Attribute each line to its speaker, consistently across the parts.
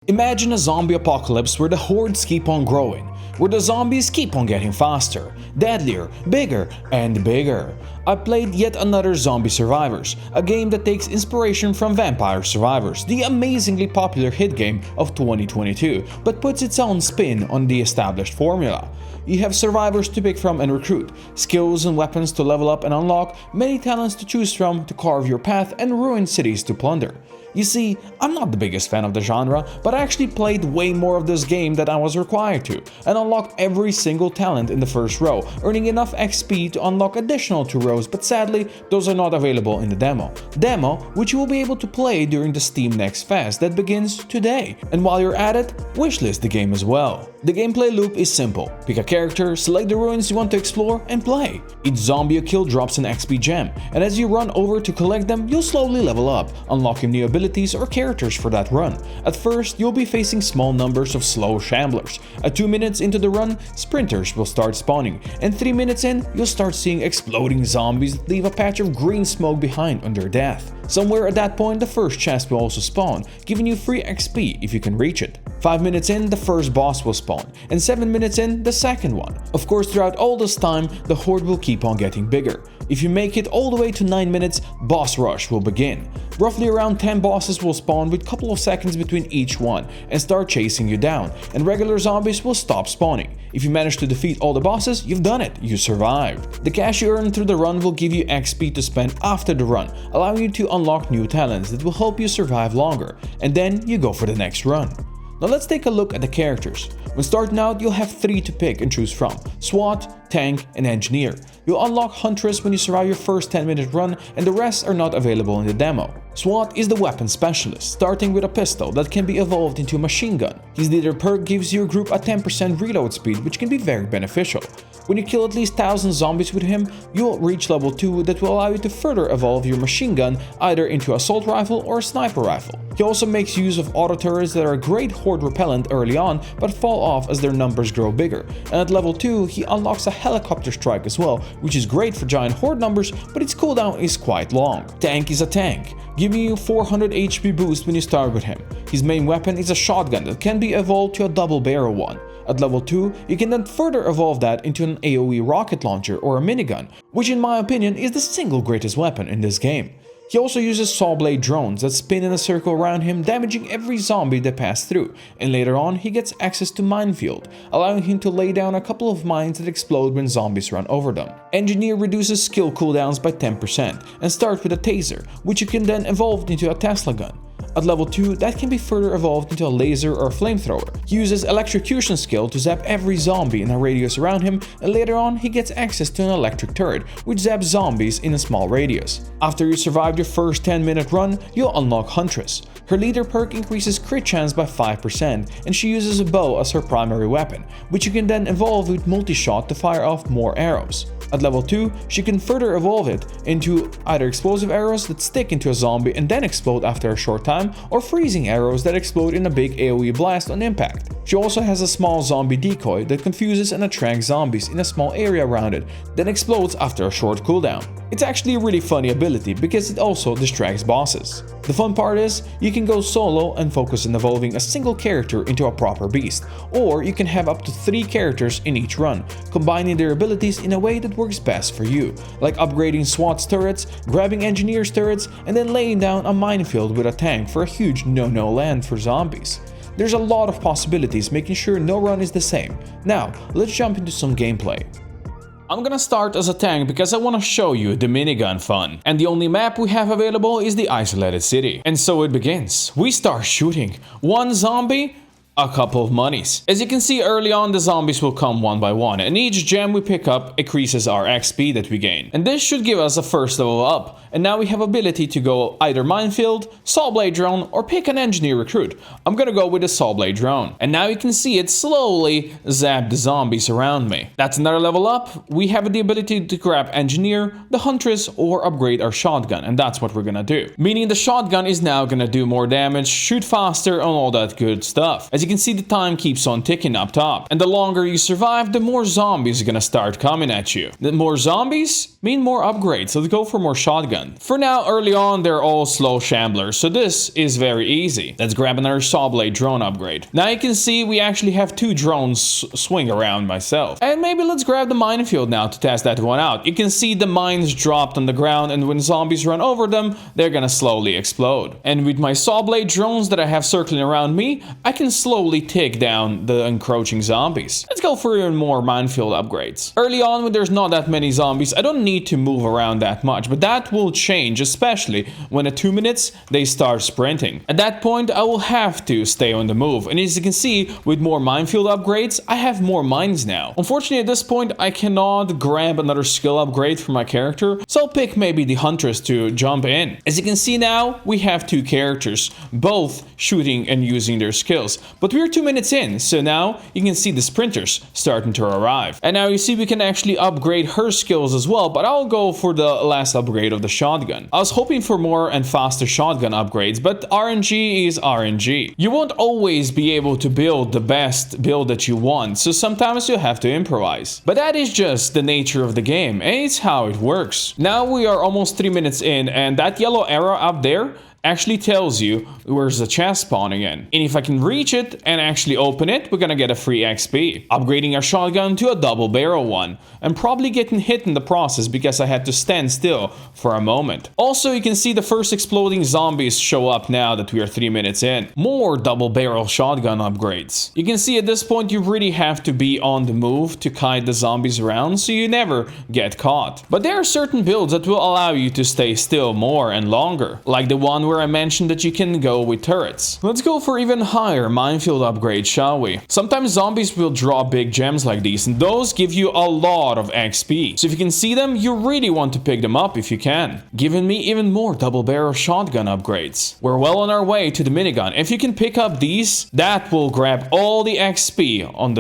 Speaker 1: Imagine a zombie apocalypse where the hordes keep on growing, where the zombies keep on getting faster, deadlier, bigger, and bigger. I played yet another Zombie Survivors, a game that takes inspiration from Vampire Survivors, the amazingly popular hit game of 2022, but puts its own spin on the established formula. You have survivors to pick from and recruit, skills and weapons to level up and unlock, many talents to choose from to carve your path, and ruined cities to plunder. You see, I'm not the biggest fan of the genre, but I actually played way more of this game than I was required to, and unlocked every single talent in the first row, earning enough XP to unlock additional 2 rows, but sadly, those are not available in the demo. Demo, which you will be able to play during the Steam Next Fest that begins today. And while you're at it, wishlist the game as well. The gameplay loop is simple. Pick a character, select the ruins you want to explore, and play. Each zombie you kill drops an XP gem, and as you run over to collect them, you'll slowly level up, unlocking new abilities or characters for that run. At first, you'll be facing small numbers of slow shamblers. At 2 minutes into the run, sprinters will start spawning, and 3 minutes in, you'll start seeing exploding zombies that leave a patch of green smoke behind on their death. Somewhere at that point, the first chest will also spawn, giving you free XP if you can reach it. 5 minutes in, the first boss will spawn, and 7 minutes in, the second one. Of course, throughout all this time, the horde will keep on getting bigger. If you make it all the way to 9 minutes, boss rush will begin. Roughly around 10 bosses will spawn with a couple of seconds between each one and start chasing you down, and regular zombies will stop spawning. If you manage to defeat all the bosses, you've done it, you survived. The cash you earn through the run will give you XP to spend after the run, allowing you to unlock new talents that will help you survive longer, and then you go for the next run. Now let's take a look at the characters. When starting out, you'll have 3 to pick and choose from: SWAT, Tank, and Engineer. You'll unlock Huntress when you survive your first 10-minute run, and the rest are not available in the demo. SWAT is the weapon specialist, starting with a pistol that can be evolved into a machine gun. His leader perk gives your group a 10% reload speed, which can be very beneficial. When you kill at least 1000 zombies with him, you'll reach level 2 that will allow you to further evolve your machine gun either into assault rifle or a sniper rifle. He also makes use of auto turrets that are great horde repellent early on but fall off as their numbers grow bigger. And at level 2 he unlocks a helicopter strike as well, which is great for giant horde numbers, but its cooldown is quite long. Tank is a tank, giving you 400 HP boost when you start with him. His main weapon is a shotgun that can be evolved to a double barrel one. At level 2, you can then further evolve that into an AoE rocket launcher or a minigun, which in my opinion is the single greatest weapon in this game. He also uses saw blade drones that spin in a circle around him, damaging every zombie that pass through, and later on he gets access to minefield, allowing him to lay down a couple of mines that explode when zombies run over them. Engineer reduces skill cooldowns by 10% and starts with a taser, which you can then evolve into a Tesla gun. At level 2, that can be further evolved into a laser or flamethrower. He uses electrocution skill to zap every zombie in a radius around him, and later on he gets access to an electric turret, which zaps zombies in a small radius. After you survive your first 10-minute run, you'll unlock Huntress. Her leader perk increases crit chance by 5%, and she uses a bow as her primary weapon, which you can then evolve with multi-shot to fire off more arrows. At level 2, she can further evolve it into either explosive arrows that stick into a zombie and then explode after a short time, or freezing arrows that explode in a big AoE blast on impact. She also has a small zombie decoy that confuses and attracts zombies in a small area around it, then explodes after a short cooldown. It's actually a really funny ability because it also distracts bosses. The fun part is, you can go solo and focus on evolving a single character into a proper beast, or you can have up to 3 characters in each run, combining their abilities in a way that works best for you, like upgrading SWAT's turrets, grabbing Engineer's turrets, and then laying down a minefield with a tank for a huge no-no land for zombies. There's a lot of possibilities, making sure no run is the same. Now, let's jump into some gameplay. I'm gonna start as a tank because I want to show you the minigun fun. And the only map we have available is the isolated city. And so it begins. We start shooting. One zombie, a couple of monies. As you can see early on, the zombies will come one by one, and each gem we pick up increases our XP that we gain. And this should give us a first level up. And now we have ability to go either minefield, saw blade drone, or pick an engineer recruit. I'm gonna go with the saw blade drone. And now you can see it slowly zap the zombies around me. That's another level up. We have the ability to grab engineer, the huntress, or upgrade our shotgun, and that's what we're gonna do. Meaning the shotgun is now gonna do more damage, shoot faster, and all that good stuff. As you can see, the time keeps on ticking up top. And the longer you survive, the more zombies are gonna start coming at you. The more zombies mean more upgrades, so let's go for more shotgun. For now, early on, they're all slow shamblers, so this is very easy. Let's grab another saw blade drone upgrade. Now you can see we actually have 2 drones swing around myself. And maybe let's grab the minefield now to test that one out. You can see the mines dropped on the ground, and when zombies run over them, they're gonna slowly explode. And with my saw blade drones that I have circling around me, I can slowly take down the encroaching zombies. Let's go for even more minefield upgrades. Early on, when there's not that many zombies, I don't need to move around that much, but that will change, especially when at 2 minutes they start sprinting. At that point, I will have to stay on the move, and as you can see, with more minefield upgrades, I have more mines now. Unfortunately, at this point, I cannot grab another skill upgrade for my character, so I'll pick maybe the Huntress to jump in. As you can see now, we have 2 characters, both shooting and using their skills, but we're 2 minutes in, so now you can see the sprinters starting to arrive. And now you see we can actually upgrade her skills as well, but I'll go for the last upgrade of the shotgun. I was hoping for more and faster shotgun upgrades, but RNG is RNG. You won't always be able to build the best build that you want, so sometimes you have to improvise. But that is just the nature of the game, and it's how it works. Now we are almost 3 minutes in, and that yellow arrow up there actually tells you where's the chest spawning in. And if I can reach it and actually open it, we're gonna get a free XP. Upgrading our shotgun to a double barrel one. And probably getting hit in the process because I had to stand still for a moment. Also, you can see the first exploding zombies show up now that we are 3 minutes in. More double barrel shotgun upgrades. You can see at this point you really have to be on the move to kite the zombies around so you never get caught. But there are certain builds that will allow you to stay still more and longer. Like the one where I mentioned that you can go with turrets. Let's go for even higher minefield upgrades, shall we? Sometimes zombies will drop big gems like these, and those give you a lot of XP. So if you can see them, you really want to pick them up if you can. Giving me even more double barrel shotgun upgrades. We're well on our way to the minigun. If you can pick up these, that will grab all the XP on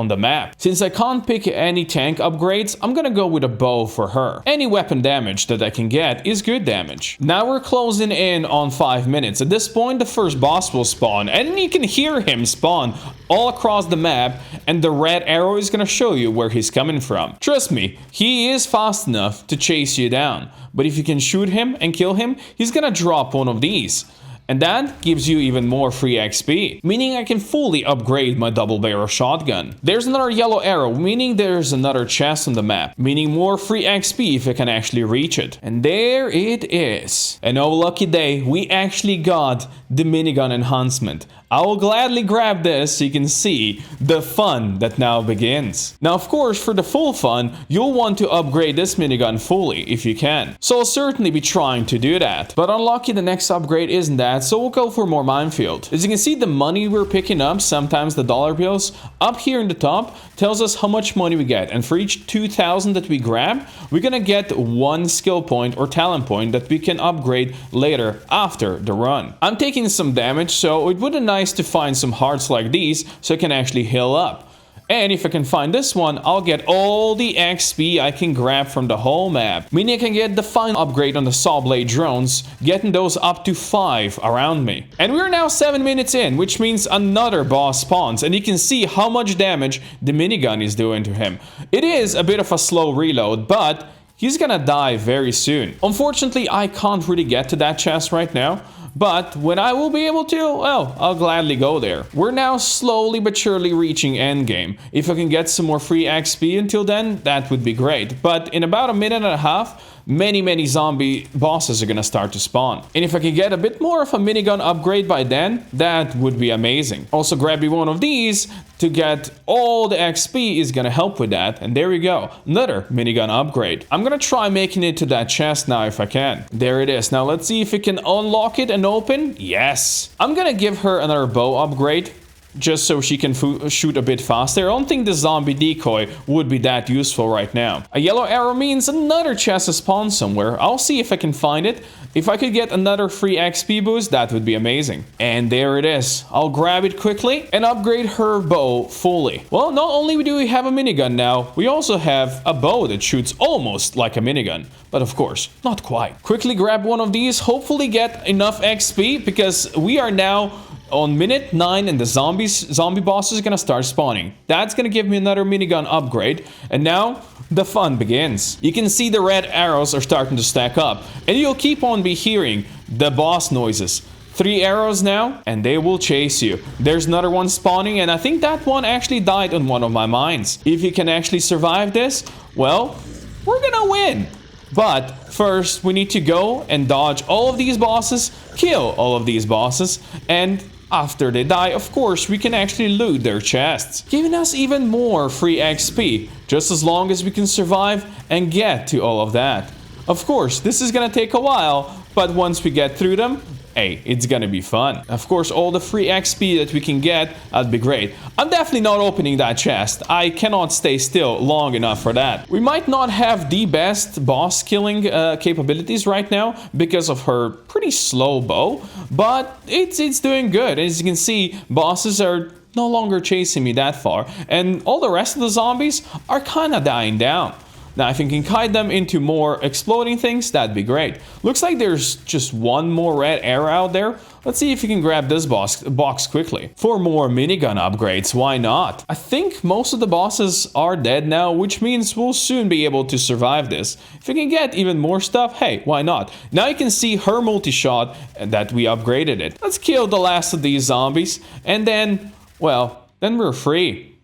Speaker 1: the map. Since I can't pick any tank upgrades, I'm gonna go with a bow for her. Any weapon damage that I can get is good damage. Now we're closing in on 5 minutes. At this point, the first boss will spawn, and you can hear him spawn all across the map, and the red arrow is gonna show you where he's coming from. Trust me, he is fast enough to chase you down, but if you can shoot him and kill him, he's gonna drop one of these. And that gives you even more free XP, meaning I can fully upgrade my double barrel shotgun. There's another yellow arrow, meaning there's another chest on the map, meaning more free XP if I can actually reach it. And there it is. And oh lucky day, we actually got the minigun enhancement. I will gladly grab this so you can see the fun that now begins. Now, of course, for the full fun, you'll want to upgrade this minigun fully if you can. So I'll certainly be trying to do that. But unlucky, the next upgrade isn't that, so we'll go for more minefield. As you can see, the money we're picking up, sometimes the dollar bills, up here in the top, tells us how much money we get. And for each 2,000 that we grab, we're gonna get 1 skill point or talent point that we can upgrade later after the run. I'm taking some damage, so it would be nice to find some hearts like these so I can actually heal up. And if I can find this one, I'll get all the XP I can grab from the whole map. Meaning I can get the final upgrade on the saw blade drones, getting those up to 5 around me. And we're now 7 minutes in, which means another boss spawns, and you can see how much damage the minigun is doing to him. It is a bit of a slow reload, but he's gonna die very soon. Unfortunately, I can't really get to that chest right now. But when I will be able to, well, I'll gladly go there. We're now slowly but surely reaching endgame. If I can get some more free XP until then, that would be great. But in about a minute and a half, many zombie bosses are gonna start to spawn. And if I can get a bit more of a minigun upgrade by then, that would be amazing. Also grabbing one of these to get all the XP is gonna help with that. And there we go, another minigun upgrade. I'm gonna try making it to that chest now if I can. There it is. Now let's see if we can unlock it and open. Yes. I'm gonna give her another bow upgrade, just so she can shoot a bit faster. I don't think the zombie decoy would be that useful right now. A yellow arrow means another chest has spawned somewhere. I'll see if I can find it. If I could get another free XP boost, that would be amazing. And there it is. I'll grab it quickly and upgrade her bow fully. Well, not only do we have a minigun now, we also have a bow that shoots almost like a minigun. But of course, not quite. Quickly grab one of these, hopefully get enough XP, because we are now On minute 9 and the zombie boss is gonna start spawning. That's gonna give me another minigun upgrade. And now the fun begins. You can see the red arrows are starting to stack up. And you'll keep on be hearing the boss noises. 3 arrows now, and they will chase you. There's another one spawning, and I think that one actually died on one of my mines. If you can actually survive this, well, we're gonna win. But first, we need to go and dodge all of these bosses, kill all of these bosses, and after they die, of course, we can actually loot their chests, giving us even more free XP, just as long as we can survive and get to all of that. Of course, this is gonna take a while, but once we get through them, hey, it's gonna be fun. Of course, all the free XP that we can get, that'd be great. I'm definitely not opening that chest. I cannot stay still long enough for that. We might not have the best boss killing capabilities right now because of her pretty slow bow, but it's doing good. As you can see, bosses are no longer chasing me that far, and all the rest of the zombies are kind of dying down. Now, if you can kite them into more exploding things, that'd be great. Looks like there's just one more red arrow out there. Let's see if you can grab this box quickly. For more minigun upgrades, why not? I think most of the bosses are dead now, which means we'll soon be able to survive this. If you can get even more stuff, hey, why not? Now you can see her multi-shot and that we upgraded it. Let's kill the last of these zombies, and then, well, then we're free.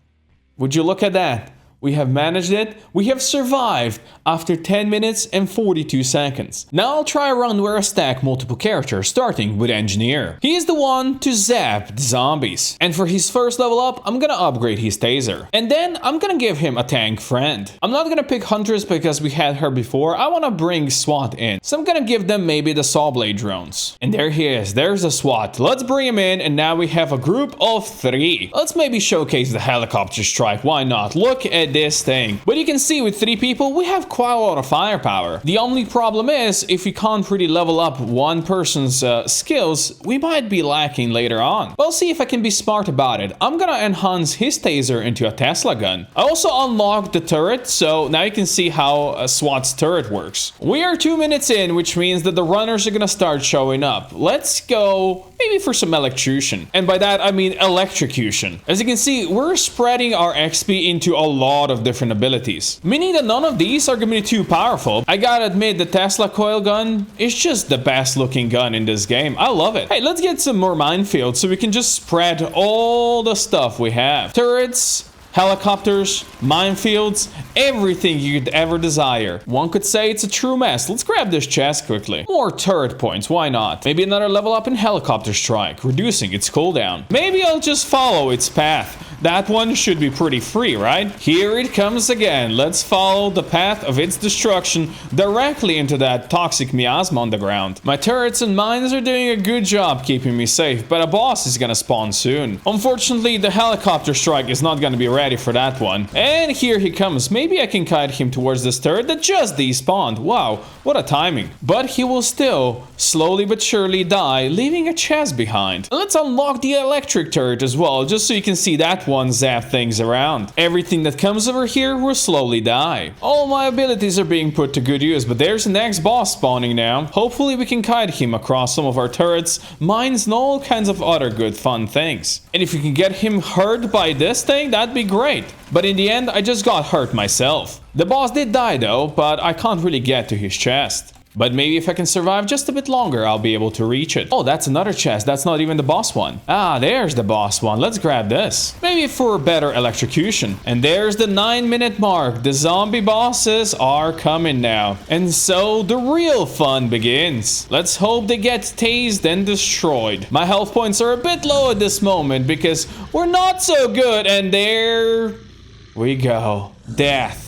Speaker 1: Would you look at that? We have managed it. We have survived after 10 minutes and 42 seconds. Now I'll try a run where I stack multiple characters, starting with Engineer. He is the one to zap the zombies. And for his first level up, I'm gonna upgrade his taser. And then I'm gonna give him a tank friend. I'm not gonna pick Huntress because we had her before. I wanna bring SWAT in. So I'm gonna give them maybe the saw blade drones. And there he is. There's the SWAT. Let's bring him in, and now we have a group of 3. Let's maybe showcase the helicopter strike. Why not? Look at this thing. But you can see with 3 people, we have quite a lot of firepower. The only problem is, if we can't really level up one person's skills, we might be lacking later on. We'll see if I can be smart about it. I'm gonna enhance his taser into a Tesla gun. I also unlocked the turret, so now you can see how SWAT's turret works. We are 2 minutes in, which means that the runners are gonna start showing up. Let's go maybe for some electrocution. And by that, I mean electrocution. As you can see, we're spreading our XP into a lot of different abilities, meaning that none of these are gonna be too powerful. I gotta admit, the Tesla coil gun is just the best looking gun in this game. I love it. Hey, let's get some more minefields so we can just spread all the stuff we have. Turrets, helicopters, minefields, everything you could ever desire. One could say it's a true mess. Let's grab this chest quickly. More turret points, why not? Maybe another level up in helicopter strike, reducing its cooldown. Maybe I'll just follow its path. That one should be pretty free, right? Here it comes again. Let's follow the path of its destruction directly into that toxic miasma on the ground. My turrets and mines are doing a good job keeping me safe, but a boss is gonna spawn soon. Unfortunately, the helicopter strike is not gonna be ready for that one. And here he comes. Maybe I can kite him towards this turret that just despawned. Wow, what a timing. But he will still slowly but surely die, leaving a chest behind. Let's unlock the electric turret as well, just so you can see that one zap things around. Everything that comes over here will slowly die. All my abilities are being put to good use, but there's the next boss spawning now. Hopefully we can kite him across some of our turrets, mines, and all kinds of other good fun things. And if we can get him hurt by this thing, that'd be great. But in the end, I just got hurt myself. The boss did die though, but I can't really get to his chest. But maybe if I can survive just a bit longer, I'll be able to reach it. Oh, that's another chest. That's not even the boss one. Ah, there's the boss one. Let's grab this. Maybe for better electrocution. And there's the 9-minute mark. The zombie bosses are coming now. And so the real fun begins. Let's hope they get tased and destroyed. My health points are a bit low at this moment because we're not so good. And there we go. Death.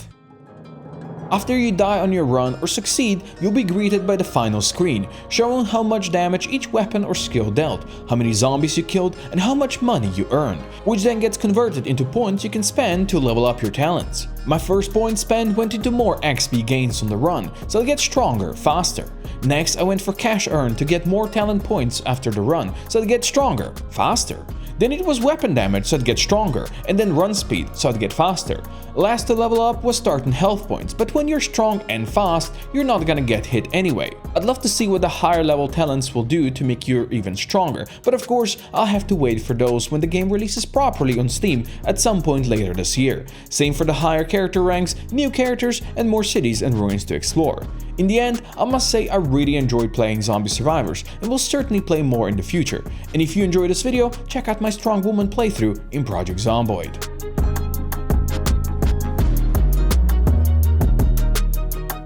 Speaker 1: After you die on your run or succeed, you'll be greeted by the final screen, showing how much damage each weapon or skill dealt, how many zombies you killed, and how much money you earned, which then gets converted into points you can spend to level up your talents. My first point spend went into more XP gains on the run, so I'll get stronger, faster. Next, I went for cash earned to get more talent points after the run, so I'll get stronger, faster. Then it was weapon damage, so I'd get stronger, and then run speed, so I'd get faster. Last to level up was starting health points, but when you're strong and fast, you're not gonna get hit anyway. I'd love to see what the higher level talents will do to make you even stronger, but of course I'll have to wait for those when the game releases properly on Steam at some point later this year. Same for the higher character ranks, new characters, and more cities and ruins to explore. In the end, I must say I really enjoyed playing Zombie Survivors and will certainly play more in the future. And if you enjoyed this video, check out my Strong Woman playthrough in Project Zomboid.